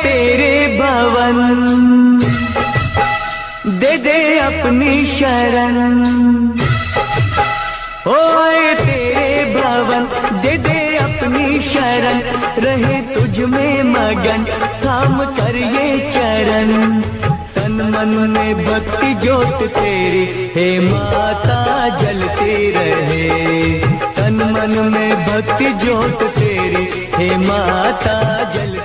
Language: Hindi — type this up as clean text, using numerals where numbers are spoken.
तेरे भवन, दे दे अपनी शरण। ओए तेरे भवन, दे दे अपनी शरण, रहे तुझ में मगन, थाम कर ये चरण। तन मन में भक्ति ज्योत तेरी, हे माता जलती रहे। तन मन में भक्ति ज्योत तेरी, हे माता जल